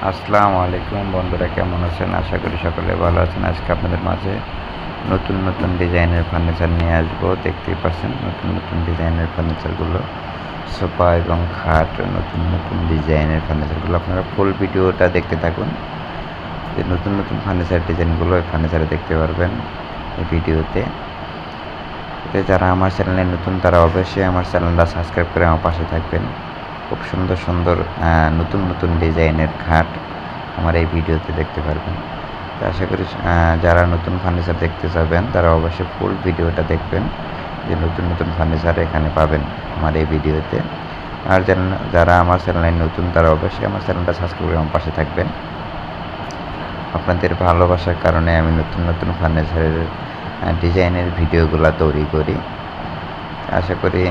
আসসালামু আলাইকুম বন্ধুরা, কেমন আছেন? আশা করি সকলে ভালো আছেন। আজকে আপনাদের মাঝে নতুন নতুন ডিজাইনের ফার্নিচার নিয়ে আসবো। দেখতেই পাচ্ছেন নতুন নতুন ডিজাইনের ফার্নিচারগুলো, সোফা এবং খাট, নতুন নতুন ডিজাইনের ফার্নিচারগুলো। আপনারা ফুল ভিডিওটা দেখতে থাকুন, যে নতুন নতুন ফার্নিচার ডিজাইনগুলো এই ফার্নিচারে দেখতে পারবেন এই ভিডিওতে। যারা আমার চ্যানেলে নতুন তারা অবশ্যই আমার চ্যানেলটা সাবস্ক্রাইব করে আমার পাশে থাকবেন। খুব সুন্দর সুন্দর নতুন নতুন ডিজাইনের খাট আমার এই ভিডিওতে দেখতে পারবেন। তো আশা করি যারা নতুন ফার্নিচার দেখতে চাবেন তারা অবশ্যই ফুল ভিডিওটা দেখবেন, যে নতুন নতুন ফার্নিচার এখানে পাবেন আমার এই ভিডিওতে। আর যারা আমার চ্যানেলে নতুন তারা অবশ্যই আমার চ্যানেলটা সাবস্ক্রাইব করে আমার পাশে থাকবেন। আপনাদের ভালোবাসার কারণে আমি নতুন নতুন ফার্নিচারের ডিজাইনের ভিডিওগুলো তৈরি করি। আশা করি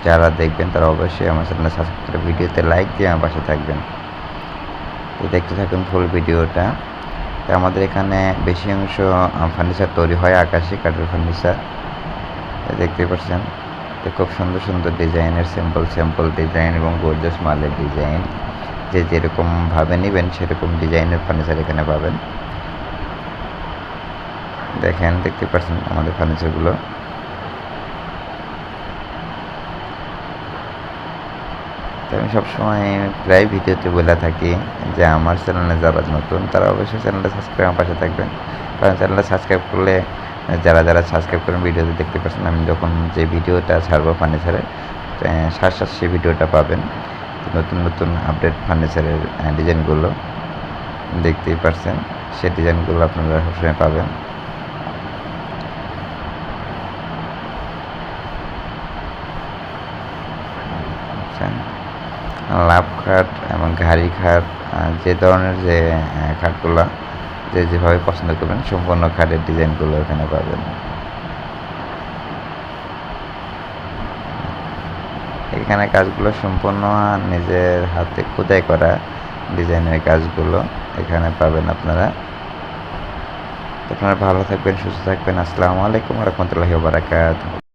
যারা দেখবেন তারা অবশ্যই আমার চ্যানেলে সাবস্ক্রাইব করে ভিডিওতে লাইক দিয়ে আমার পাশে থাকবেন। তো দেখতে থাকুন ফুল ভিডিওটা। তো আমাদের এখানে বেশি অংশ ফার্নিচার তৈরি হয় আকাশি কাঠের ফার্নিচার, দেখতে পাচ্ছেন। তো খুব সুন্দর সুন্দর ডিজাইনের স্যাম্পল ডিজাইন এবং গর্জিয়াস মালের ডিজাইন, যে যেরকমভাবে নেবেন সেরকম ডিজাইনের ফার্নিচার এখানে পাবেন। দেখেন, দেখতে পাচ্ছেন আমাদের ফার্নিচারগুলো। তো আমি সবসময় প্রায় ভিডিওতে বলে থাকি যে আমার চ্যানেলে যারা নতুন তারা অবশ্যই চ্যানেলটা সাবস্ক্রাইব আমার পাশে থাকবেন, কারণ চ্যানেলটা সাবস্ক্রাইব করলে যারা সাবস্ক্রাইব করেন ভিডিওতে দেখতে পাচ্ছেন আমি যখন যে ভিডিওটা ছাড়বো ফার্নিচারের সাথে সেই ভিডিওটা পাবেন। নতুন নতুন আপডেট ফার্নিচারের ডিজাইনগুলো দেখতেই পাচ্ছেন, সেই ডিজাইনগুলো আপনারা সবসময় পাবেন। লাভ খাট এবং ঘাড়ি খাট, যে ধরনের যে খাটগুলো যে যেভাবে পছন্দ করবেন সম্পূর্ণ খাটের ডিজাইনগুলো এখানে পাবেন। এখানে কাজগুলো সম্পূর্ণ নিজের হাতে খোদাই করা ডিজাইনের কাজগুলো এখানে পাবেন আপনারা। আপনারা ভালো থাকবেন, সুস্থ থাকবেন। আসসালামু আলাইকুম ওয়া রাহমাতুল্লাহি ওয়া বারাকাতুহু।